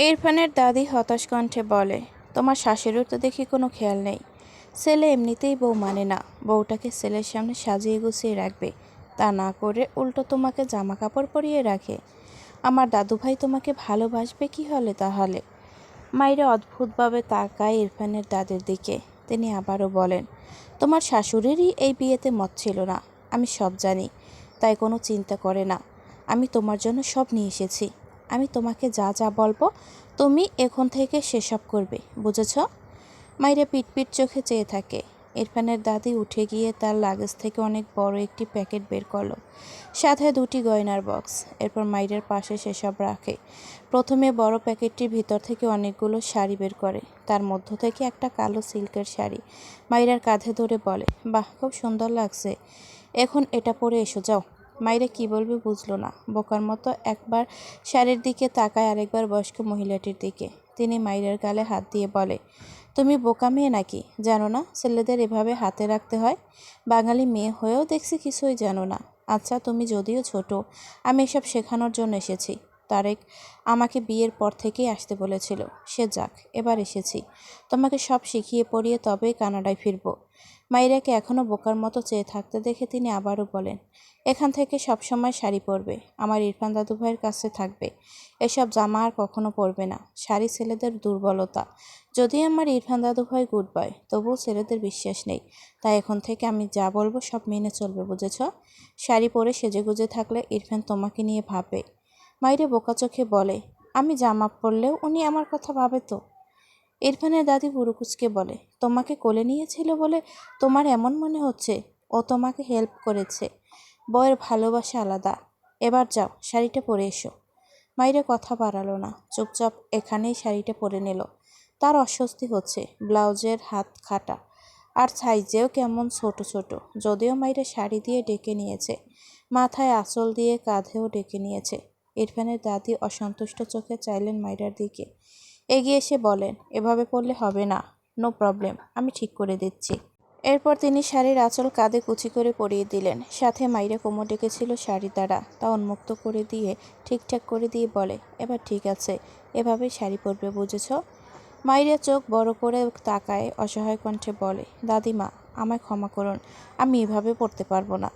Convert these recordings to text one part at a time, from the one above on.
ইরফানের দাদি হতাশ কণ্ঠে বলে, তোমার শাশুড়ির তো দেখি কোনো খেয়াল নেই। ছেলে এমনিতেই বউ মানে না, বউটাকে ছেলের সামনে সাজিয়ে গুছিয়ে রাখবে, তা না করে উল্টো তোমাকে জামা কাপড় পরিয়ে রাখে। আমার দাদুভাই তোমাকে ভালোবাসবে কি হলে তাহলে? মাইরা অদ্ভুতভাবে তাকায় ইরফানের দাদির দিকে। তিনি আবারও বলেন, তোমার শাশুড়িরই এই বিয়েতে মত ছিল না, আমি সব জানি, তাই কোনো চিন্তা করে না। আমি তোমার জন্য সব নিয়ে এসেছি। আমি তোমাকে যা যা বলবো তুমি এখন থেকে সেসব করবে, বুঝেছ? মাইরা পিটপিট চোখে চেয়ে থাকে। ইরফানের দাদি উঠে গিয়ে তার লাগেজ থেকে অনেক বড় একটি প্যাকেট বের করলো, সাথে দুটি গয়নার বক্স। এরপর মাইরার পাশে সেসব রাখে। প্রথমে বড় প্যাকেটটির ভিতর থেকে অনেকগুলো শাড়ি বের করে, তার মধ্য থেকে একটা কালো সিল্কের শাড়ি মাইরার কাঁধে ধরে বলে, বাহ, খুব সুন্দর লাগছে, এখন এটা পরে এসো যাও। মাইরা কি বলবে বুঝলো না, বোকার মতো একবার শাড়ির দিকে তাকায়, আরেকবার বয়স্ক মহিলাটির দিকে। তিনি মাইরার গালে হাত দিয়ে বলে, তুমি বোকা মেয়ে নাকি? জানো না ছেলেদের এভাবে হাতে রাখতে হয়? বাঙালি মেয়ে হয়েও দেখছি কিছুই জানো না। আচ্ছা, তুমি যদিও ছোট, আমি এসব শেখানোর জন্য এসেছি। তারেক আমাকে বিয়ের পর থেকেই আসতে বলেছিল, সে যাক, এবার এসেছি। তোমাকে সব শিখিয়ে পড়িয়ে তবেই কানাডায় ফিরব। মাইরাকে এখনও বোকার মতো চেয়ে থাকতে দেখে তিনি আবারও বলেন, এখান থেকে সবসময় শাড়ি পরবে, আমার ইরফান দাদুভাইয়ের কাছে থাকবে। এসব জামা আর কখনো পরবে না, শাড়ি ছেলেদের দুর্বলতা। যদিও আমার ইরফান দাদুভাই গুড বয়, তবুও ছেলেদের বিশ্বাস নেই। তাই এখন থেকে আমি যা বলবো সব মেনে চলবে, বুঝেছ? শাড়ি পরে সেজেগুজে থাকলে ইরফান তোমাকে নিয়ে ভাববে। মাইরে বোকা চোখে বলে, আমি জামা পরলেও উনি আমার কথা ভাবে তো? ইরফানের দাদি বুড়ুকুচকে বলে, তোমাকে কোলে নিয়েছিল বলে তোমার এমন মনে হচ্ছে? ও তোমাকে হেল্প করেছে। বউয়ের ভালোবাসা আলাদা। এবার যাও, শাড়িটা পরে এসো। মাইরে কথা বাড়ালো না, চুপচাপ এখানেই শাড়িটা পরে নিল। তার অস্বস্তি হচ্ছে, ব্লাউজের হাত খাটা আর সাইজেও কেমন ছোট ছোট। যদিও মাইরে শাড়ি দিয়ে ডেকে নিয়েছে, মাথায় আঁচল দিয়ে কাঁধেও ডেকে নিয়েছে। ইরফানের দাদি অসন্তুষ্ট চোখে চাইলেন মাইরার দিকে। এগিয়ে এসে বলেন, এভাবে পড়লে হবে না, নো প্রবলেম, আমি ঠিক করে দিচ্ছি। এরপর তিনি শাড়ির আঁচল কাঁধে কুচি করে পরিয়ে দিলেন, সাথে মাইরা কোমর ডেকেছিল শাড়ি দ্বারা তা উন্মুক্ত করে দিয়ে ঠিকঠাক করে দিয়ে বলে, এবার ঠিক আছে, এভাবেই শাড়ি পরবে, বুঝেছ? মাইরা চোখ বড় করে তাকায়, অসহায় কণ্ঠে বলে, দাদিমা, আমায় ক্ষমা করুন, আমি এভাবে পড়তে পারবো না।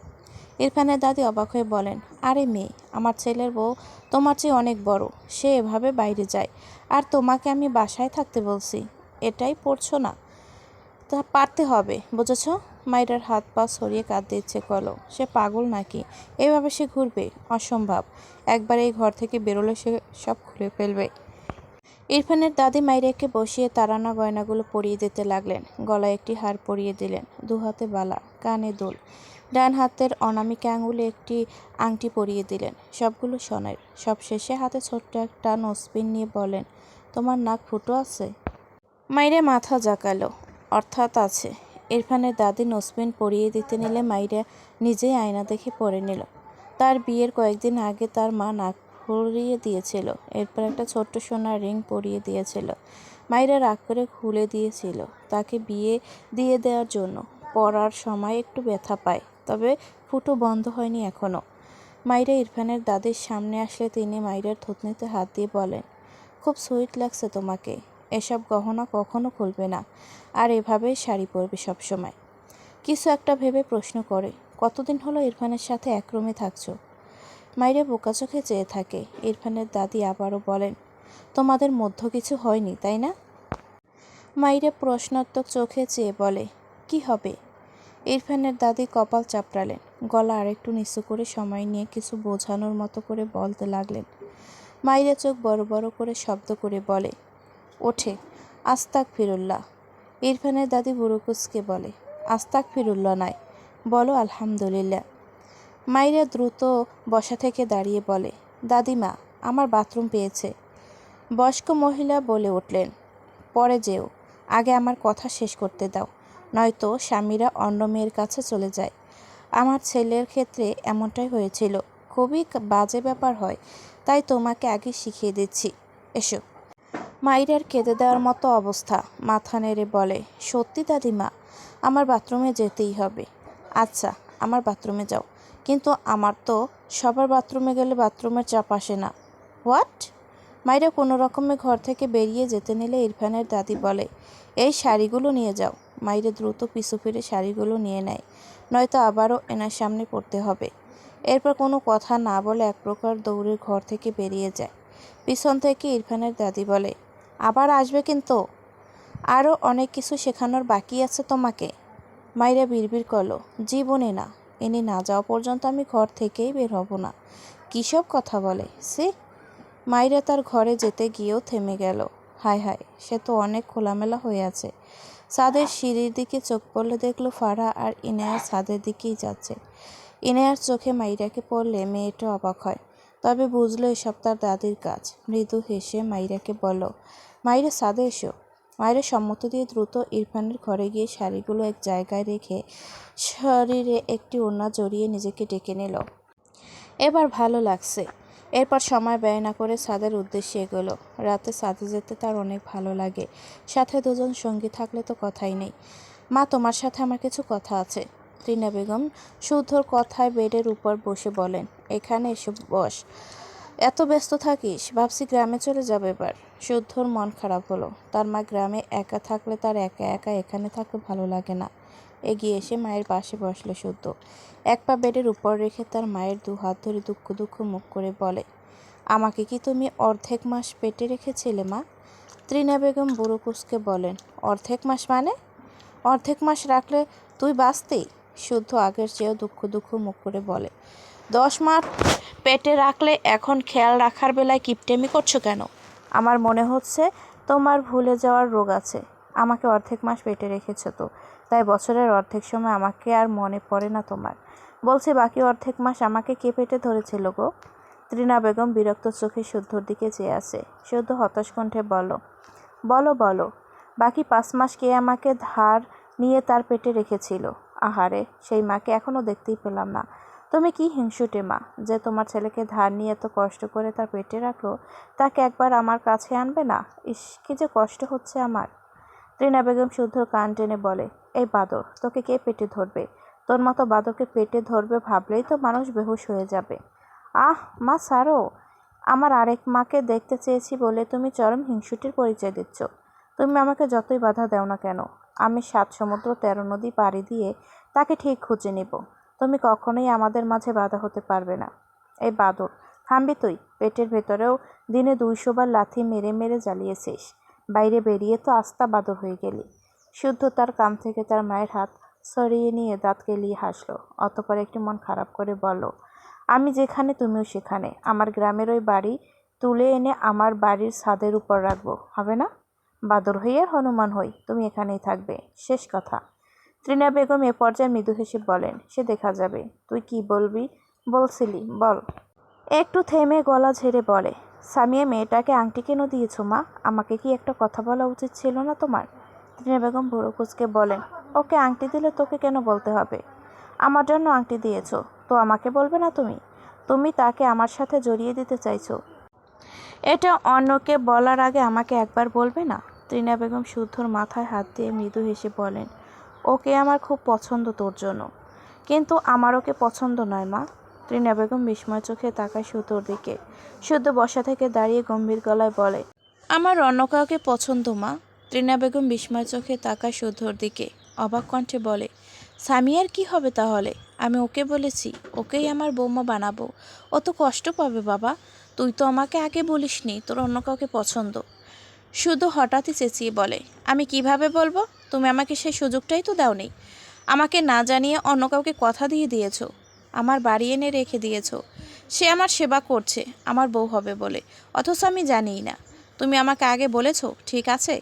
ইরফানের দাদি অবাক হয়ে বলেন, আরে মেয়ে, আমার ছেলের বউ তোমার চেয়ে অনেক বড়, সে এভাবে বাইরে যায়, আর তোমাকে আমি বাসায় থাকতে বলছি, এটাই পড়ছো না? তা পারতে হবে, বুঝেছ? মাইরার হাত পা সরিয়ে কাঁদতে ইচ্ছে করলো। সে পাগল নাকি? এভাবে সে ঘুরবে? অসম্ভব। একবার এই ঘর থেকে বেরোলে সে সব খুলে ফেলবে। ইরফানের দাদি মাইরাকে বসিয়ে তারানা গয়নাগুলো পরিয়ে দিতে লাগলেন। গলায় একটি হার পরিয়ে দিলেন, দু হাতে বালা, কানে দুল, ডান হাতের অনামিকা আঙুলে একটি আংটি পরিয়ে দিলেন, সবগুলো সোনার। সবশেষে হাতে ছোট্ট একটা নোজপিন নিয়ে বলেন, তোমার নাক ফুটো আছে? মাইরা মাথা জাকালো, অর্থাৎ আছে। ইরফানের দাদি নোজপিন পরিয়ে দিতে নিলে মাইরা নিজেই আয়না দেখে পরে নিল। তার বিয়ের কয়েকদিন আগে তার মা নাক ফুরিয়ে দিয়েছিল, এরপর একটা ছোট্ট সোনার রিং পরিয়ে দিয়েছিল। মাইরা রাগ করে খুলে দিয়েছিল তাকে বিয়ে দিয়ে দেওয়ার জন্য। পরার সময় একটু ব্যথা পায়, তবে ফুটো বন্ধ হয়নি এখনও। মাইরা ইরফানের দাদির সামনে আসলে তিনি মাইরার থুতনিতে হাত দিয়ে বলেন, খুব সুইট লাগছে তোমাকে, এসব গহনা কখনো খুলবে না, আর এভাবেই শাড়ি পরবে সবসময়। কিছু একটা ভেবে প্রশ্ন করে, কতদিন হলো ইরফানের সাথে এক রুমে থাকছো? মাইরা বোকা চোখে চেয়ে থাকে। ইরফানের দাদি আবারও বলেন, তোমাদের মধ্যে কিছু হয়নি তাই না? মাইরা প্রশ্নাত্মক চোখে চেয়ে বলে, কি হবে? ইরফানের দাদি কপাল চাপড়ালেন, গলা আরেকটু নিচু করে সময় নিয়ে কিছু বোঝানোর মতো করে বলতে লাগলেন। মাইরা চোখ বড় বড় করে শব্দ করে বলে, ওঠে, আস্তাক ফিরুল্লাহ। ইরফানের দাদি বুড়োকুচকে বলে, আস্তাক ফিরুল্লাহ নয়, বলো আলহামদুলিল্লাহ। মাইরা দ্রুত বসা থেকে দাঁড়িয়ে বলে, দাদিমা, আমার বাথরুম পেয়েছে। বয়স্ক মহিলা বলে উঠলেন, পরে যেও, আগে আমার কথা শেষ করতে দাও, নয়তো স্বামীরা অন্য মেয়ের কাছে চলে যায়। আমার ছেলের ক্ষেত্রে এমনটাই হয়েছিল, খুবই বাজে ব্যাপার হয়, তাই তোমাকে আগে শিখিয়ে দিচ্ছি, এসো। মাইরার কেঁদে দেওয়ার মতো অবস্থা, মাথা নেড়ে বলে, সত্যি দাদিমা, আমার বাথরুমে যেতেই হবে। আচ্ছা, আমার বাথরুমে যাও, কিন্তু আমার তো সবার বাথরুমে গেলে বাথরুমের চাপ আসে না। হোয়াট? মাইরা কোনো রকমে ঘর থেকে বেরিয়ে যেতে নিলে ইরফানের দাদি বলে, এই শাড়িগুলো নিয়ে যাও। মাইরা দ্রুত পিছু ফিরে শাড়িগুলো নিয়ে নেয়, নয়তো আবারও এনার সামনে পড়তে হবে। এরপর কোনো কথা না বলে এক প্রকার দৌড়ে ঘর থেকে বেরিয়ে যায়। পিছন থেকে ইরফানের দাদি বলে, আবার আসবে কিন্তু, আরও অনেক কিছু শেখানোর বাকি আছে তোমাকে। মাইরা বিড়বিড় করলো, জীবনে না, ইনি না যাওয়া পর্যন্ত আমি ঘর থেকেই বের হব না। কী সব কথা বলে সে। মাইরা তার ঘরে যেতে গিয়েও থেমে গেল। হায় হায়, সে তো অনেক খোলামেলা হয়ে আছে। ছাদের সিঁড়ির দিকে চোখ পড়লে দেখলো ফারা আর ইনায়ার ছাদের দিকেই যাচ্ছে। ইনায়ার চোখে মাইরাকে পড়লে মেয়েটা অবাক হয়, তবে বুঝলো এসব তার দাদির কাজ। মৃদু হেসে মাইরাকে বলল, মাইরা ছাদে এসো। মাইরা সম্মতি দিয়ে দ্রুত ইরফানের ঘরে গিয়ে শাড়িগুলো এক জায়গায় রেখে শরীরে একটি ওড়না জড়িয়ে নিজেকে ডেকে নিল। এবার ভালো লাগছে। এরপর সময় ব্যয় না করে ছাদের উদ্দেশ্যে এগোলো। রাতে ছাদে যেতে তার অনেক ভালো লাগে, সাথে দুজন সঙ্গী থাকলে তো কথাই নেই। মা, তোমার সাথে আমার কিছু কথা আছে। রিনা বেগম শুদ্ধর কথায় বেডের উপর বসে বলেন, এখানে এসে বস। এত ব্যস্ত থাকিস? ভাবছি গ্রামে চলে যাবে এবার। শুদ্ধর মন খারাপ হলো। তার মা গ্রামে একা থাকলে তার একা একা এখানে থাকতে ভালো লাগে না। এগিয়ে এসে মায়ের পাশে বসলো শুদ্ধ। এক পা বেডের উপর রেখে তার মায়ের দু হাত ধরে দুঃখ দুঃখ মুখ করে বলে, আমাকে কি তুমি অর্ধেক মাস পেটে রেখেছিলে মা? ত্রিনা বেগম বুড়ো কুঁচকে বলেন, অর্ধেক মাস মানে? অর্ধেক মাস রাখলে তুই বাঁচতি? শুদ্ধ আগের চেয়েও দুঃখ দুঃখ মুখ করে বলে, 10 মাস পেটে রাখলে এখন খেয়াল রাখার বেলায় কিপটেমি করছো কেন? আমার মনে হচ্ছে তোমার ভুলে যাওয়ার রোগ আছে। আমাকে অর্ধেক মাস পেটে রেখেছো তো, তাই বছরের অর্ধেক সময় আমাকে আর মনে পড়ে না তোমার। বলছি, বাকি অর্ধেক মাস আমাকে কে পেটে ধরেছিল গো? ত্রিনা বেগম বিরক্ত চোখে শুদ্ধর দিকে চেয়ে আছে। শুদ্ধ হতাশ কণ্ঠে বলো, বলো বলো, বাকি 5 মাস কে আমাকে ধার নিয়ে তার পেটে রেখেছিল? আহারে, সেই মাকে এখনো দেখতেই পেলাম না। তুমি কি হিংসুটে মা, যে তোমার ছেলেকে ধার নিয়ে এত কষ্ট করে তার পেটে রাখলো, তাকে একবার আমার কাছে আনবে না? ইস, কি যে কষ্ট হচ্ছে আমার। রিনা বেগম শুদ্ধর কান টেনে বলে, এই বাদর, তোকে কে পেটে ধরবে? তোর মতো বাদরকে পেটে ধরবে ভাবলেই তো মানুষ বেহুশ হয়ে যাবে। আহ মা, ছাড়ো। আমার আরেক মাকে দেখতে চেয়েছি বলে তুমি চরম হিংসুটির পরিচয় দিচ্ছ। তুমি আমাকে যতই বাধা দাও না কেন, আমি 7 সমুদ্র 13 নদী পাড়ি দিয়ে তাকে ঠিক খুঁজে নিব। তুমি কখনোই আমাদের মাঝে বাধা হতে পারবে না। এই বাদর, থামবি তুই? পেটের ভেতরেও দিনে 200 বার লাথি মেরে মেরে জ্বালিয়েছিস, বাইরে বেরিয়ে তো আস্তা বাদর হয়ে গেলি। শুদ্ধ তার কান থেকে তার মায়ের হাত সরিয়ে নিয়ে দাঁত কেলিয়ে হাসলো। অতঃপর একটু মন খারাপ করে বলল, আমি যেখানে তুমিও সেখানে। আমার গ্রামের ওই বাড়ি তুলে এনে আমার বাড়ির ছাদের উপর রাখবো, হবে না? বাদর হই আর হনুমান হই, তুমি এখানেই থাকবে, শেষ কথা। ত্রিনা বেগম এ পর্যায়ে মৃদু হেসে বলেন, সে দেখা যাবে। তুই কি বলবি বলছিলি, বল। একটু থেমে গলা ঝেড়ে বলে, সামিয়া মেয়েটাকে আংটি কেন দিয়েছো মা? আমাকে কি একটা কথা বলা উচিত ছিল না তোমার? ত্রিনা বেগম ভুরু কুঁচকে বলেন, ওকে আংটি দিলে তোকে কেন বলতে হবে? আমার জন্য আংটি দিয়েছো তো আমাকে বলবে না তুমি? তুমি তাকে আমার সাথে জড়িয়ে দিতে চাইছো, এটা অন্যকে বলার আগে আমাকে একবার বলবে না? ত্রিনা বেগম শুদ্ধর মাথায় হাত দিয়ে মৃদু হেসে বলেন, ওকে আমার খুব পছন্দ তোর জন্য, কিন্তু আমার ওকে পছন্দ নয় মা। ত্রিনা বেগম বিস্ময় চোখে তাকায় শুদ্ধর দিকে। শুদ্ধ বসা থেকে দাঁড়িয়ে গম্ভীর গলায় বলে, আমার অন্য কাউকে পছন্দ মা। ত্রিনা বেগম বিস্ময় চোখে তাকায় শুদ্ধর দিকে, অবাক কণ্ঠে বলে, সামিয়ার কি হবে তাহলে? আমি ওকে বলেছি ওকেই আমার বৌমা বানাবো। ও তো কষ্ট পাবে বাবা। তুই তো আমাকে আগে বলিসনি তোর অন্য কাউকে পছন্দ। শুধু হঠাৎই চেঁচিয়ে বলে, আমি কিভাবে বলবো? তুমি আমাকে সেই সুযোগটাই তো দাওনি। আমাকে না জানিয়ে অন্য কাউকে কথা দিয়ে দিয়েছো, আমার বাড়ি এনে রেখে দিয়েছো। সে আমার সেবা করছে আমার বউ হবে বলে, অথচ আমি জানিই না। তুমি আমাকে আগে বলেছো ঠিক আছে,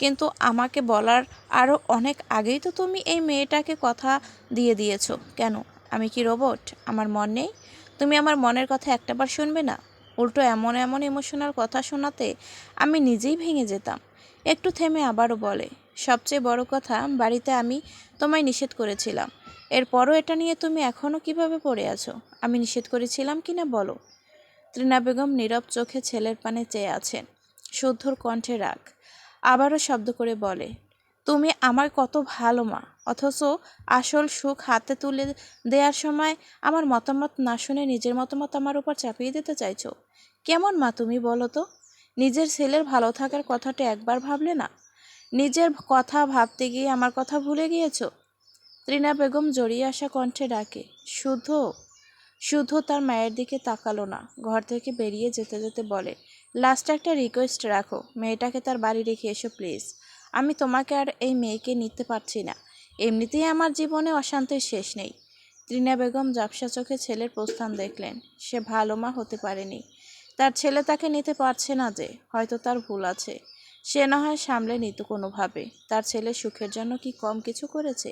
কিন্তু আমাকে বলার আরও অনেক আগেই তো তুমি এই মেয়েটাকে কথা দিয়ে দিয়েছো। কেন, আমি কি রোবট? আমার মন নেই? তুমি আমার মনের কথা একটাবার শুনবে না? উল্টো এমন এমন ইমোশনাল কথা শোনাতে আমি নিজেই ভেঙে যেতাম। একটু থেমে আবারও বলে, সবচেয়ে বড় কথা, বাড়িতে আমি তোমায় নিষেধ করেছিলাম, এরপরও এটা নিয়ে তুমি এখনও কিভাবে পড়ে আছো? আমি নিষেধ করেছিলাম কিনা বলো। ত্রিনা বেগম নীরব চোখে ছেলের পানে চেয়ে আছেন। শুদ্ধর কণ্ঠে রাগ। আবারও শব্দ করে বলে, তুমি আমার কত ভালো মা, অথচ আসল সুখ হাতে তুলে দেওয়ার সময় আমার মতামত না শুনে নিজের মতামত আমার উপর চাপিয়ে দিতে চাইছো। কেমন মা তুমি বলো তো? নিজের ছেলের ভালো থাকার কথাটা একবার ভাবলে না? নিজের কথা ভাবতে গিয়ে আমার কথা ভুলে গিয়েছো? ত্রিনা বেগম জড়িয়ে আসা কণ্ঠে ডাকে। শুদ্ধ। শুদ্ধ তার মায়ের দিকে তাকালো না, ঘর থেকে বেরিয়ে যেতে যেতে বলে, লাস্ট একটা রিকোয়েস্ট রাখো, মেয়েটাকে তার বাড়ি রেখে এসো প্লিজ। আমি তোমাকে আর এই মেয়েকে নিতে পারছি না। এমনিতেই আমার জীবনে অশান্তির শেষ নেই। ত্রিনা বেগম ঝাপসা চোখে ছেলের প্রস্থান দেখলেন। সে ভালো মা হতে পারেনি। তার ছেলে তাকে নিতে পারছে না যে, হয়তো তার ভুল আছে। সে না হয় সামলে নিত কোনোভাবে। তার ছেলে সুখের জন্য কি কম কিছু করেছে?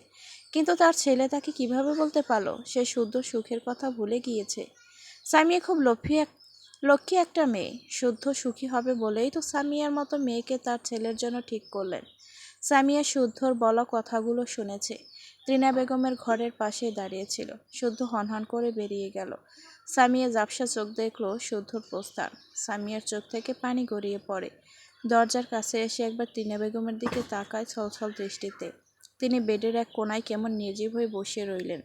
কিন্তু তার ছেলে তাকে কিভাবে বলতে পারলো সে শুদ্ধ সুখের কথা ভুলে গিয়েছে? সামিয়া খুব লক্ষ্মী একটা মেয়ে। শুদ্ধ সুখী হবে বলেই তো সামিয়ার মতো মেয়েকে তার ছেলের জন্য ঠিক করলেন। সামিয়া শুদ্ধর বলা কথাগুলো শুনেছে। ত্রিনা বেগমের ঘরের পাশে দাঁড়িয়েছিল। শুদ্ধ হনহন করে বেরিয়ে গেল। সামিয়া ঝাপসা চোখ দেখল শুদ্ধর প্রস্থান। সামিয়ার চোখ থেকে পানি গড়িয়ে পড়ে। দরজার কাছে এসে একবার ত্রিনা বেগমের দিকে তাকায় ছলছল দৃষ্টিতে। তিনি বেডের এক কোনায় কেমন নির্জীব হয়ে বসে রইলেন।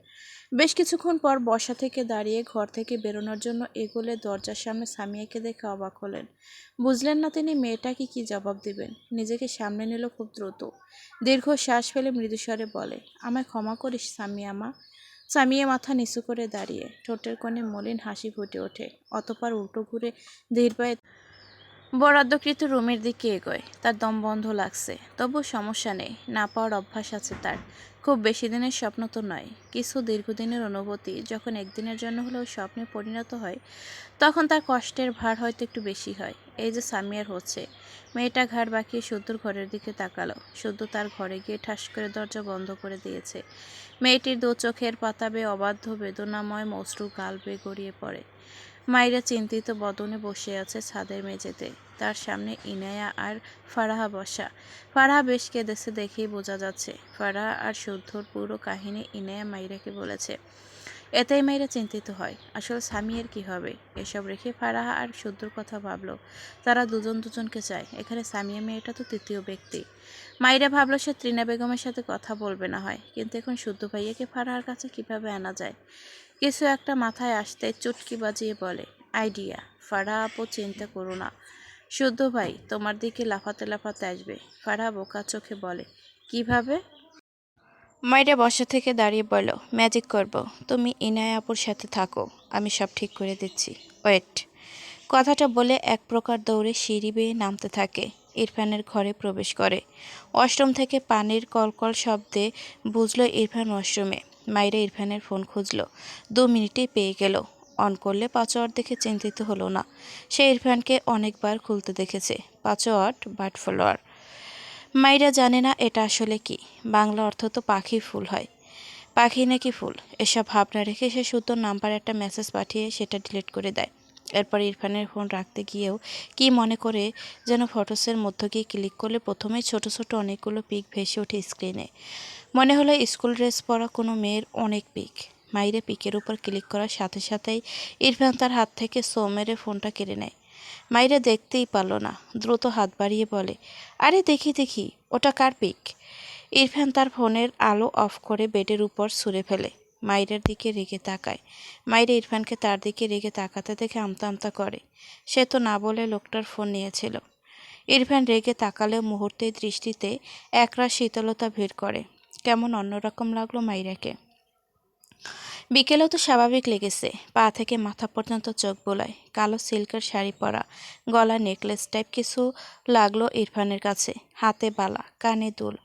বেশ কিছুক্ষণ পর বসা থেকে দাঁড়িয়ে ঘর থেকে বেরোনোর জন্য এগোলে দরজার সামনে সামিয়াকে দেখে অবাক হলেন। বুঝলেন না তিনি মেয়েটাকে কি জবাব দিবেন। নিজেকে সামনে নিল খুব দ্রুত। দীর্ঘ শ্বাস ফেলে মৃদুস্বরে বলে, আমায় ক্ষমা করিস সামিয়া মা। সামিয়া মাথা নিচু করে দাঁড়িয়ে, ঠোঁটের কোণে মলিন হাসি ফুটে ওঠে। অতঃপর উল্টো ঘুরে ধীর পায়ে বরাদ্দকৃত রুমের দিকে এগোয়। তার দম বন্ধ লাগছে, তবু সমস্যা নেই, না পাওয়ার অভ্যাস আছে তার। খুব বেশি দিনের স্বপ্ন তো নয়, কিছু দীর্ঘদিনের অনুভূতি যখন একদিনের জন্য হলেও স্বপ্নে পরিণত হয়, তখন তার কষ্টের ভার হয়তো একটু বেশি হয়। এই যে সামিয়ার হচ্ছে। মেয়েটা ঘাড় বাঁকিয়ে শুদ্ধর ঘরের দিকে তাকালো। শুদ্ধ তার ঘরে গিয়ে ঠাস করে দরজা বন্ধ করে দিয়েছে। মেয়েটির দু চোখের পাতা বেয়ে অবাধ্য বেদনাময় মসরু গাল বেয়ে গড়িয়ে পড়ে। মাইরা চিন্তিত বদনে বসে আছে ছাদের মেঝেতে। তার সামনে ইনায়া আর ফারাহা বসা। ফারাহা বেশ কেঁদেছে দেখেই বোঝা যাচ্ছে। ফারাহা আর শুদ্ধর পুরো কাহিনী ইনায়া মাইরাকে বলেছে। এতেই মাইরা চিন্তিত হয়, আসলে সামিয়ার কি হবে। এসব রেখে ফারাহা আর শুদ্ধর কথা ভাবলো। তারা দুজন দুজনকে চায়। এখানে সামিয়া মেয়েটা তো তৃতীয় ব্যক্তি। মাইরা ভাবলো সে ত্রিনা বেগমের সাথে কথা বলবে না হয়, কিন্তু এখন শুদ্ধ ভাইয়াকে ফারাহার কাছে কিভাবে আনা যায়। কিছু একটা মাথায় আসতে চুটকি বাজিয়ে বলে, আইডিয়া। ফারাহা আপু চিন্তা করো না, শুদ্ধ ভাই তোমার দিকে লাফাতে লাফাতে আসবে। ফারাহা বোকা চোখে বলে, কিভাবে? মাইরা বসা থেকে দাঁড়িয়ে বলল, ম্যাজিক করব। তুমি ইনায়া আপুর সাথে থাকো, আমি সব ঠিক করে দিচ্ছি। ওয়েট। কথাটা বলে এক প্রকার দৌড়ে সিঁড়ি বেয়ে নামতে থাকে। ইরফানের ঘরে প্রবেশ করে। ওয়াশরুম থেকে পানির কলকল শব্দে বুঝল ইরফান ওয়াশরুমে। মাইরা ইরফানের ফোন খুঁজল। 2 মিনিটেই পেয়ে গেল। অন করলে পাসওয়ার্ড দেখে চিন্তিত হলো না। সে ইরফানকে অনেকবার খুলতে দেখেছে। Password but follower. মাইরা জানে না এটা আসলে কি। বাংলা অর্থ তো পাখি ফুল হয়। পাখি নাকি ফুল, এসব ভাবনা রেখে সে শুদ্ধ নাম্বার একটা মেসেজ পাঠিয়ে সেটা ডিলিট করে দেয়। এরপর ইরফানের ফোন রাখতে গিয়েও কি মনে করে যেন ফটোসের মধ্য গিয়ে ক্লিক করলে প্রথমেই ছোট ছোট অনেকগুলো পিক ভেসে ওঠে স্ক্রিনে। মনে হলো স্কুল ড্রেস পরা কোনো মেয়ের অনেক পিক। মাইরে পিকের উপর ক্লিক করার সাথে সাথেই ইরফান তার হাত থেকে সো মেরে ফোনটা কেড়ে নেয়। মাইরা দেখতেই পারল না, দ্রুত হাত বাড়িয়ে বলে, আরে দেখি দেখি, ওটা কার পিক? ইরফান তার ফোনের আলো অফ করে বেডের উপর ছুঁড়ে ফেলে। মাইরার দিকে রেগে তাকায়। মাইরা ইরফানকে তার দিকে রেগে তাকাতে দেখে আমতা আমতা করে। সে তো না বলে লোকটার ফোন নিয়েছিল। ইরফান রেগে তাকালেও মুহূর্তের দৃষ্টিতে একরাশ শীতলতা ভিড় করে। কেমন অন্যরকম লাগলো মাইরাকে। বিকেলেও তো স্বাভাবিক লেগেছে। পা থেকে মাথা পর্যন্ত চোখ বোলায়। কালো সিল্কের শাড়ি পরা, গলা নেকলেস টাইপ কিছু লাগলো ইরফানের কাছে। হাতে বালা, কানে দুল,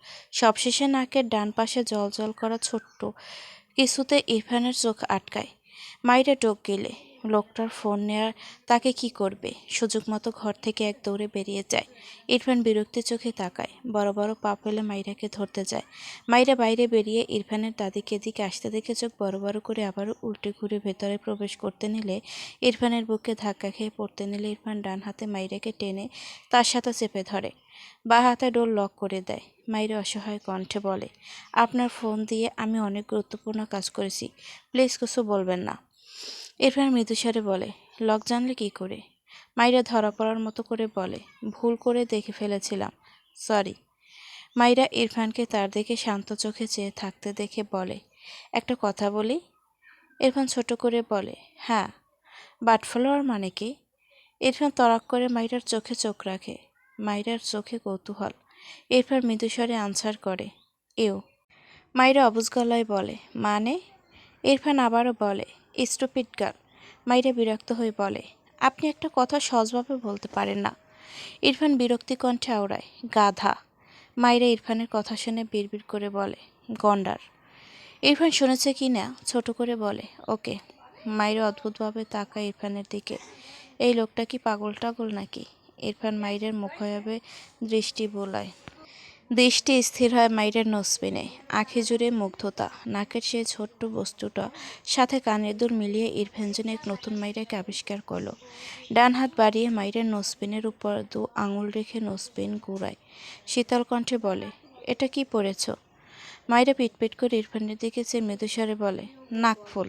সবশেষে নাকের ডান পাশে জল করা ছোট্ট কিছুতে ইরফানের চোখ আটকায়। মাইরা টোক গেলে লোকটার ফোন নেয়ার তাকে কি করবে। সুযোগ মতো ঘর থেকে এক দৌড়ে বেরিয়ে যায়। ইরফান বিরক্তি চোখে তাকায়। বড় বড় পা ফেলে মাইরাকে ধরতে যায়। মাইরা বাইরে বেরিয়ে ইরফানের দাদিকে এদিকে আসতে দেখে চোখ বড় বড় করে আবারও উল্টে ঘুরে ভেতরে প্রবেশ করতে নিলে ইরফানের বুকে ধাক্কা খেয়ে পড়তে নিলে ইরফান ডান হাতে মাইরাকে টেনে তার সাথে চেপে ধরে। বাঁ হাতে ডোর লক করে দেয়। মাইরা অসহায় কণ্ঠে বলে, আপনার ফোন দিয়ে আমি অনেক গুরুত্বপূর্ণ কাজ করেছি, প্লিজ কিছু বলবেন না। ইরফান মৃদুস্বরে বলে, লক জানলে কি করে? মাইরা ধরা পড়ার মতো করে বলে, ভুল করে দেখে ফেলেছিলাম, সরি। মাইরা ইরফানকে তার দিকে শান্ত চোখে চেয়ে থাকতে দেখে বলে, একটা কথা বলি? ইরফান ছোট করে বলে, হ্যাঁ। বাট ফলোয়ার মানে কি? ইরফান তড়াক করে মাইরার চোখে চোখ রাখে। মাইরার চোখে কৌতূহল। ইরফান মৃদুস্বরে আনসার করে, এও। মাইরা অবুজ গলায় বলে, মানে? ইরফান আবারও বলে, স্টুপিড গার্ল। মাইরা বিরক্ত হয়ে বলে, আপনি একটা কথা সহজভাবে বলতে পারেন না। ইরফান বিরক্তি কণ্ঠে আওড়ায়, গাধা। মাইরা ইরফানের কথা শুনে বিড়বিড় করে বলে, গন্ডার। ইরফান শুনেছে কি না ছোট করে বলে, ওকে। মাইরা অদ্ভুতভাবে তাকায় ইরফানের দিকে। এই লোকটা কি পাগল টাগল নাকি? ইরফান মাইরের মুখায়বে দৃষ্টি বোলায়। দৃষ্টি স্থির হয় মাইরের নসপিনে। আঁখি জুড়ে মুগ্ধতা। নাকের সেই ছোট্ট বস্তুটা সাথে কানের দুল মিলিয়ে ইরফান যেন এক নতুন মাইরাকে আবিষ্কার করলো। ডান হাত বাড়িয়ে মাইরের নসপিনের উপর 2 আঙুল রেখে নসপিন ঘুরায়। শীতল কণ্ঠে বলে, এটা কি পরেছ? মাইরা পিটপিট করে ইরফানের দিকে চেয়ে মৃদুস্বরে বলে, নাকফুল।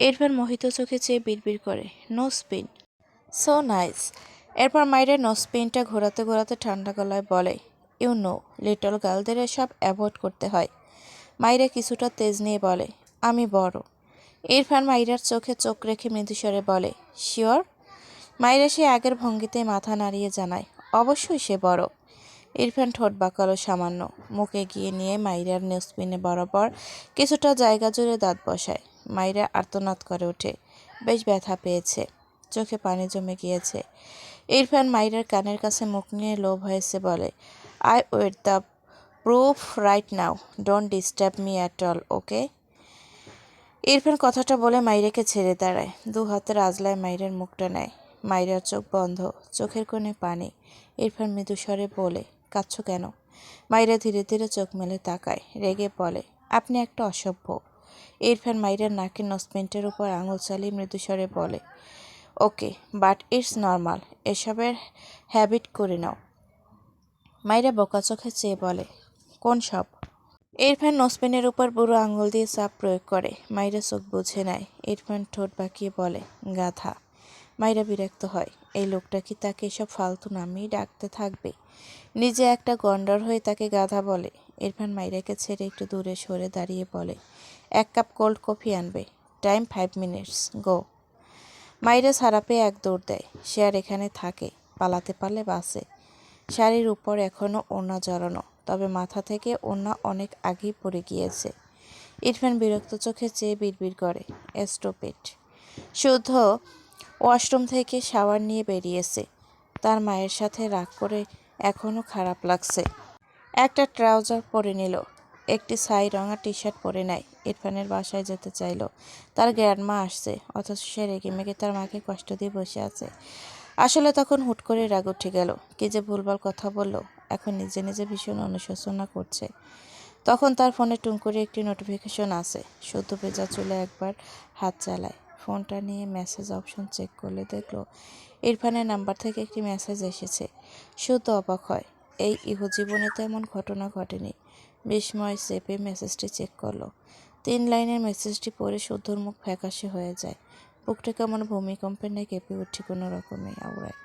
ইরফান মোহিত চোখে চেয়ে বিড়বিড় করে, নো স্পিন। So nice. এরপর মাইরের নোসপিনটা ঘোরাতে ঘোরাতে ঠান্ডা গলায় বলে, ইউ নো লিটল গার্লদের এসব অ্যাভয়েড করতে হয়। মাইরা কিছুটা তেজ নিয়ে বলে, আমি বড়। ইরফান মাইরার চোখে চোখ রেখে মৃদুস্বরে বলে, শিওর? মাইরা সে আগের ভঙ্গিতে মাথা নাড়িয়ে জানায়, অবশ্যই সে বড়। ইরফান ঠোঁট বাঁকালো সামান্য। মুখে গিয়ে নিয়ে মাইরার নোসপিনে বরাবর কিছুটা জায়গা জুড়ে দাঁত বসায়। মাইরা আর্তনাদ করে ওঠে। বেশ ব্যথা পেয়েছে। চোখে পানি জমে গিয়েছে। ইরফান মাইরার কানের কাছে মুখ নিয়ে লো ভয়েসে বলে, I wait the proof right now. Don't disturb me at all, okay? Irfan কথাটা বলে মাইরাকে ছেড়ে দাঁড়ায়। 2 হাতের আজলায় মাইরার মুখটা নেয়। মাইরার চোখ বন্ধ, চোখের কোণে পানি। ইরফান মৃদুস্বরে বলে, কাঁদছো কেন? মাইরা ধীরে ধীরে চোখ মেলে তাকায়। রেগে বলে, আপনি একটা অসভ্য। ইরফান মাইরার নাকের নসপিনটার উপর আঙুল চালিয়ে মৃদুস্বরে বলে, ওকে, বাট ইটস নর্মাল। এসবের হ্যাবিট করে নাও। মাইরা বোকা চোখে চেয়ে বলে, কোন সব? ইরফান নসপিনের উপর বুড়ো আঙুল দিয়ে চাপ প্রয়োগ করে। মাইরা চোখ বুঝে নেয়। ইরফান ঠোঁট বাঁকিয়ে বলে, গাধা। মাইরা বিরক্ত হয়। এই লোকটা কি তাকে এসব ফালতু নামেই ডাকতে থাকবে? নিজে একটা গন্ডার হয়ে তাকে গাধা বলে। ইরফান মাইরাকে ছেড়ে একটু দূরে সরে দাঁড়িয়ে বলে, 1 কাপ কোল্ড কফি আনবে। টাইম 5 মিনিটস, গো। মাইরা ছাড়া পেয়ে এক দৌড় দেয়। সে আর এখানে থাকে, পালাতে পারলে বাঁচে। শাড়ির উপর এখনও ওড়না জড়ানো, তবে মাথা থেকে ওড়না অনেক আগেই পড়ে গিয়েছে। ইরফান বিরক্ত চোখে চেয়ে বিড়বিড় করে, স্টুপিড। শুদ্ধ ওয়াশরুম থেকে শাওয়ার নিয়ে বেরিয়েছে। তার মায়ের সাথে রাগ করে এখনও খারাপ লাগছে। একটা ট্রাউজার পরে নিল, একটি ছাই রঙা টি শার্ট পরে নেয়। ইরফানের বাসায় যেতে চাইল। তার গ্র্যান্ডমা আসছে, অথচ সে রেগেমেগে তার মাকে কষ্ট দিয়ে বসে আছে। আসলে তখন হুট করে রাগ উঠে গেল। কি যে ভুলভাল কথা বলল। এখন নিজে নিজে ভীষণ অনুশোচনা করছে। তখন তার ফোনে টুং করে একটি নোটিফিকেশন আসে। শুদ্ধ ভেজা চুলে একবার হাত চালায়। ফোনটা নিয়ে মেসেজ অপশন চেক করলে দেখল ইরফানের নাম্বার থেকে একটি মেসেজ এসেছে। শুদ্ধ অবাক হয়। এই ইহজীবনে তেমন ঘটনা ঘটেনি। বিস্ময় চেপে মেসেজটি চেক করলো। 3 লাইনের মেসেজটি পড়ে শুদ্ধর মুখ ফ্যাকাশে হয়ে যায়। বুকটা কেমন ভূমিকম্পের ন্যায় কেঁপে উঠে কোনো রকমে আওড়ায়।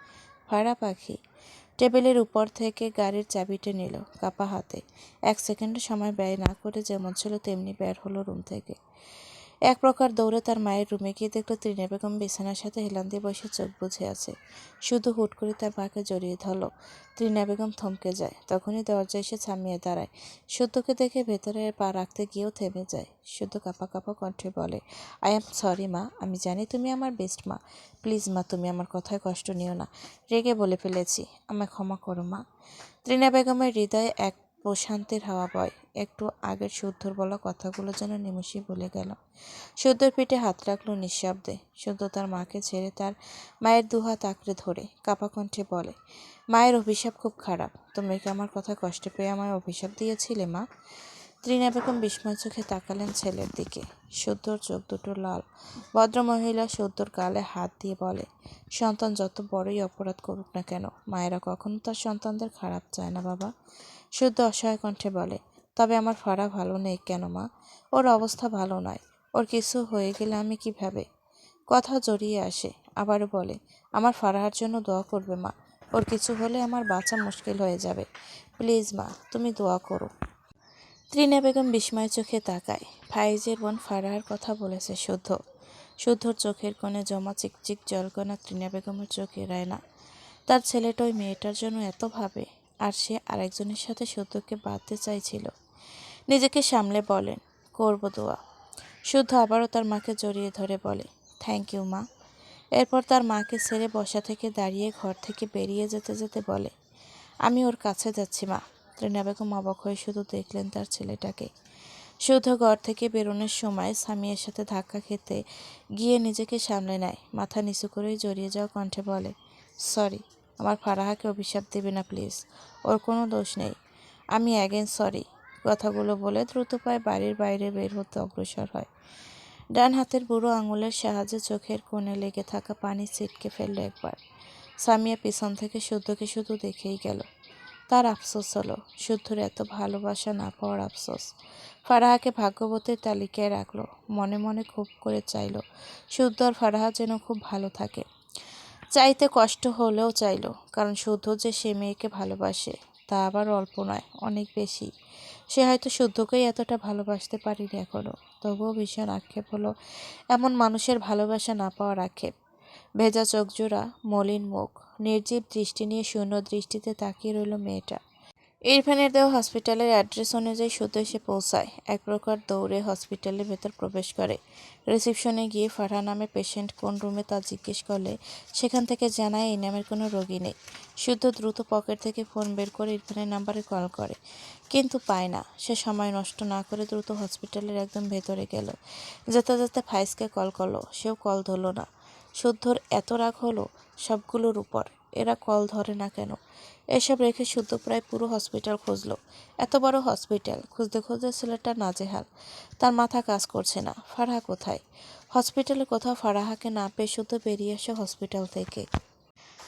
ফাড়া পাখি। টেবিলের উপর থেকে গাড়ির চাবিটা নিল কাপা হাতে। 1 সেকেন্ডও সময় ব্যয় না করে যেমন ছিল তেমনি বের হলো রুম থেকে। এক প্রকার দৌড়ে তার মায়ের রুমে গিয়ে দেখল ত্রিনা বেগম বিছানার সাথে হেলান দিয়ে বসে চোখ বুজে আছে। শুধু হুট করে তার মাকে জড়িয়ে ধরল। ত্রিনা বেগম থমকে যায়। তখনই দরজা এসে থামিয়ে দাঁড়ায়। শুদ্ধকে দেখে ভেতরে পা রাখতে গিয়েও থেমে যায়। শুদ্ধ কাঁপা কাঁপা কণ্ঠে বলে, আই এম সরি মা, আমি জানি তুমি আমার বেস্ট মা। প্লিজ মা, তুমি আমার কথায় কষ্ট নিও না। রেগে বলে ফেলেছি, আমায় ক্ষমা করো মা। ত্রিনা বেগমের হৃদয়ে এক প্রশান্তির হাওয়া বয়। একটু আগের শুদ্ধর বলা কথাগুলো যেন নিমেষেই ভুলে গেল। শুদ্ধর পিঠে হাত রাখলো নিঃশব্দে। শুদ্ধ তার মাকে ছেড়ে তার মায়ের 2 হাত আঁকড়ে ধরে কাঁপা কণ্ঠে বলে, মায়ের অভিশাপ খুব খারাপ। তুমি কি আমার কথা কষ্ট পেয়ে আমায় অভিশাপ দিয়েছিলে মা? ত্রিনা বেগম বিস্ময় চোখে তাকালেন ছেলের দিকে। শুদ্ধর চোখ দুটো লাল। ভদ্রমহিলা শুদ্ধর গালে হাত দিয়ে বলে, সন্তান যত বড়ই অপরাধ করুক না কেন, মায়েরা কখনো তার সন্তানদের খারাপ চায় না বাবা। শুদ্ধ অসহায় কণ্ঠে বলে, তবে আমার ফাড়া ভালো নেই কেন মা? ওর অবস্থা ভালো নয়। ওর কিছু হয়ে গেলে আমি কিভাবে? কথা জড়িয়ে আসে। আবারও বলে, আমার ফারাহার জন্য দোয়া করবে মা। ওর কিছু হলে আমার বাঁচা মুশকিল হয়ে যাবে। প্লিজ মা, তুমি দোয়া করো। ত্রিনা বেগম বিস্ময় চোখে তাকায়। ফাইজের বোন ফারাহার কথা বলেছে শুদ্ধ। শুদ্ধর চোখের কোণে জমা চিকচিক জলকণা তৃণা বেগমের চোখে এড়ায় না। তার ছেলেটা ওই মেয়েটার জন্য এত ভাবে, আর সে আরেকজনের সাথে শুদ্ধকে বাঁধতে চাইছিল। নিজেকে সামলে বলেন, করব দোয়া। শুদ্ধ আবারও তার মাকে জড়িয়ে ধরে বলে, থ্যাংক ইউ মা। এরপর তার মাকে ছেড়ে বসা থেকে দাঁড়িয়ে ঘর থেকে বেরিয়ে যেতে যেতে বলে, আমি ওর কাছে যাচ্ছি মা। তৃণা বেগম অবাক হয়ে শুধু দেখলেন তার ছেলেটাকে। শুদ্ধ ঘর থেকে বেরোনোর সময় সামিয়ার সাথে ধাক্কা খেতে গিয়ে নিজেকে সামলে নেয়। মাথা নিচু করেই জড়িয়ে যাওয়া কণ্ঠে বলে, সরি, আমার ফারাহাকে অভিশাপ দেবে না প্লিজ, ওর কোনো দোষ নেই। আমি অ্যাগেন সরি। কথাগুলো বলে দ্রুত পায়ে বাড়ির বাইরে বের হতে অগ্রসর হয়। ডান হাতের বুড়ো আঙুলের সাহায্যে চোখের কোণে লেগে থাকা পানি ছিটকে ফেলল একবার। সামিয়া পিছন থেকে শুদ্ধকে শুধু দেখেই গেল। তার আফসোস হলো, শুদ্ধর এত ভালোবাসা না পাওয়ার আফসোস। ফারাহাকে ভাগ্যবতীর তালিকায় রাখলো। মনে মনে খুব করে চাইল শুদ্ধ আর ফারাহা যেন খুব ভালো থাকে। চাইতে কষ্ট হলেও চাইল, কারণ শুদ্ধ যে সে মেয়েকে ভালোবাসে তা আবার অল্প নয়, অনেক বেশি। সে হয়তো শুদ্ধকেই এতটা ভালোবাসতে পারেনি এখনো। তবুও ভীষণ আক্ষেপ হলো এমন মানুষের ভালোবাসা না পাওয়ার আক্ষেপ। ভেজা চোখজোড়া, মলিন মুখ, নির্জীব দৃষ্টি নিয়ে শূন্য দৃষ্টিতে তাকিয়ে রইল মেয়েটা। ইরফানের দেওয়া হসপিটালের অ্যাড্রেস অনুযায়ী শুদ্ধ এসে পৌঁছায়। এক প্রকার দৌড়ে হসপিটালের ভেতর প্রবেশ করে। রিসিপশনে গিয়ে ফারহা নামে পেশেন্ট কোন রুমে তা জিজ্ঞেস করলে সেখান থেকে জানায় এই নামের কোনো রোগী নেই। শুদ্ধ দ্রুত পকেট থেকে ফোন বের করে ইরফানের নাম্বারে কল করে, কিন্তু পায় না। সে সময় নষ্ট না করে দ্রুত হসপিটালের একদম ভেতরে গেল। যেতে যেতে ফাইজকে কল করলো, সেও কল ধরল না। শুদ্ধর এত রাগ হলো সবগুলোর উপর, এরা কল ধরে না কেন। এসব রেখে শুদ্ধ প্রায় পুরো হসপিটাল খুঁজলো। এত বড় হসপিটাল খুঁজতে খুঁজতে ছেলেটা নাজেহাল। তার মাথা কাজ করছে না। ফারাহা কোথায়? হসপিটালে কোথাও ফারাহাকে না পেয়ে শুদ্ধ বেরিয়ে আসে হসপিটাল থেকে।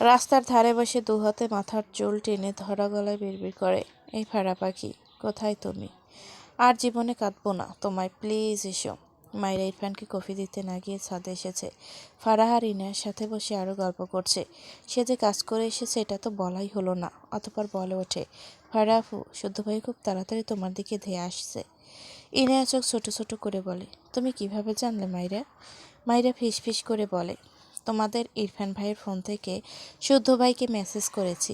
রাস্তার ধারে বসে দুহাতে মাথার চুল টেনে ধরা গলায় বিড়বিড় করে, এই ফারা পাখি, কোথায় তুমি? আর জীবনে কাঁদবো না তোমায়, প্লিজ এসো। মায়েরা ইরফানকে কফি দিতে না গিয়ে ছাদে এসেছে। ফারাহা রিনার সাথে বসে আরও গল্প করছে। সে যে কাজ করে এসেছে এটা তো বলাই হলো না। অতঃপর বলে ওঠে, ফারা আপু, শুদ্ধ ভাই খুব তাড়াতাড়ি তোমার দিকে ধেয়ে আসছে। ইনায়া চোখ ছোট ছোট করে বলে, তুমি কিভাবে জানলে মাইরা? মাইরা ফিস ফিস করে বলে, তোমাদের ইরফান ভাইয়ের ফোন থেকে শুদ্ধ ভাইকে মেসেজ করেছি।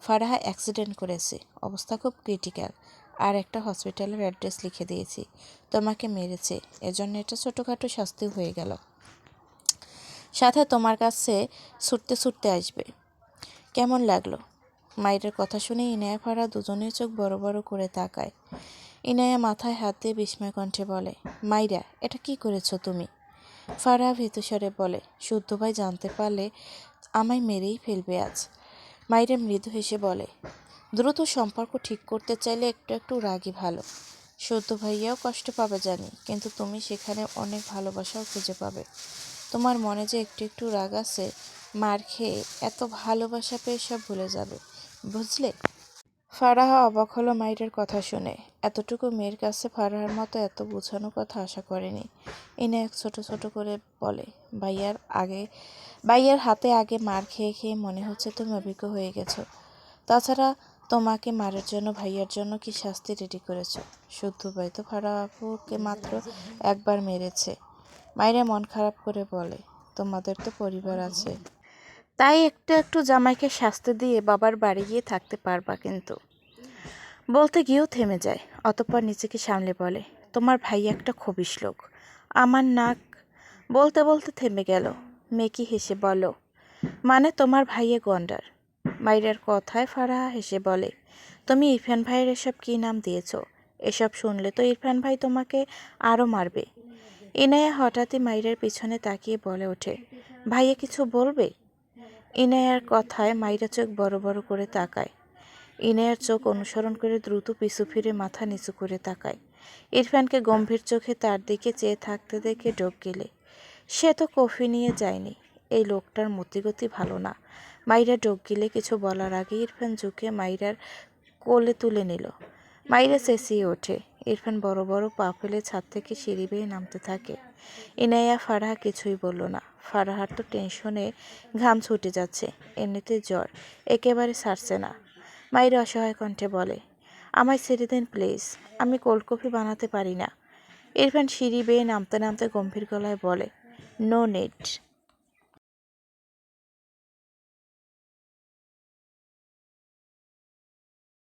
ফারাহা অ্যাক্সিডেন্ট করেছে, অবস্থা খুব ক্রিটিক্যাল, আর একটা হসপিটালের অ্যাড্রেস লিখে দিয়েছি। তোমাকে মেরেছে, এজন্য এটা ছোটোখাটো শাস্তি হয়ে গেল। সাথে তোমার কাছে ছুটতে ছুটতে আসবে। কেমন লাগলো? মায়ের কথা শুনে ইনায়া ফারাহা দুজনের চোখ বড় বড় করে তাকায়। ইনায়া মাথায় হাত দিয়ে বিস্ময় কণ্ঠে বলে, মাইরা, এটা কি করেছো তুমি? ফারাহা ভীতস্বরে বলে, শুদ্ধ ভাই জানতে পারলে আমায় মেরেই ফেলবে আজ। মাইরা মৃদু হেসে বলে, দ্রুত সম্পর্ক ঠিক করতে চাইলে একটু একটু রাগই ভালো। শুদ্ধ ভাইয়াও কষ্ট পাবে জানি, কিন্তু তুমি সেখানে অনেক ভালোবাসাও খুঁজে পাবে। তোমার মনে যে একটু একটু রাগ আছে, মার খেয়ে এত ভালোবাসা পেয়ে সব ভুলে যাবে, বুঝলে? ফারাহা অবাক হলো মাইরের কথা শুনে। এতটুকু মেয়ের কাছে ফারাহার মতো এত বোঝানো কথা আশা করেনি। এনে এক ছোট ছোট করে বলে, ভাইয়ার হাতে আগে মার খেয়ে খেয়ে মনে হচ্ছে তুমি অভিজ্ঞ হয়ে গেছো। তাছাড়া তোমাকে মারের জন্য ভাইয়ার জন্য কি শাস্তি রেডি করেছো? শুদ্ধ ভাই তো ফারাহা আপুকে মাত্র একবার মেরেছে। মাইরা মন খারাপ করে বলে, তোমাদের তো পরিবার আছে, তাই একটু একটু জামাইকে শাস্তি দিয়ে বাবার বাড়ি গিয়ে থাকতে পারবা। কিন্তু বলতে গিয়েও থেমে যায়। অতঃপর নিজেকে সামলে বলে, তোমার ভাই একটা খবিশ লোক। আমার নাক। বলতে বলতে থেমে গেল। মেকি হেসে বলো, মানে তোমার ভাইয়ে গন্ডার। মাইরার কথায় ফারাহা হেসে বলে, তুমি ইরফান ভাইয়ের এসব কী নাম দিয়েছ? এসব শুনলে তো ইরফান ভাই তোমাকে আরও মারবে। ইনায়া হঠাৎই মাইরার পিছনে তাকিয়ে বলে ওঠে, ভাইয়া কিছু বলবে? ইনায়ার কথায় মাইরা চোখ বড় বড় করে তাকায়। ইনায়ার চোখ অনুসরণ করে দ্রুত পিছু ফিরে মাথা নিচু করে তাকায়। ইরফানকে গম্ভীর চোখে তার দিকে চেয়ে থাকতে দেখে ডোক গেলে। সে তো কফি নিয়ে যায়নি। এই লোকটার মতিগতি ভালো না। মাইরা ডোক গিলে কিছু বলার আগে ইরফান ঝুঁকে মাইরার কোলে তুলে নিল। মাইরা চেঁচিয়ে ওঠে। ইরফান বড় বড় পা ফেলে ছাদ থেকে সিঁড়ি বেয়ে নামতে থাকে। ইনায়া ফারাহা কিছুই বলল না। ফারাহার তো টেনশনে ঘাম ছুটে যাচ্ছে, এমনিতে জ্বর একেবারে ছাড়ছে না। মাইরা অসহায় কণ্ঠে বলে, আমায় ছেড়ে দেন প্লিজ, আমি কোল্ড কফি বানাতে পারি না। ইরফান সিঁড়ি বেয়ে নামতে নামতে গম্ভীর গলায় বলে, নো নেট।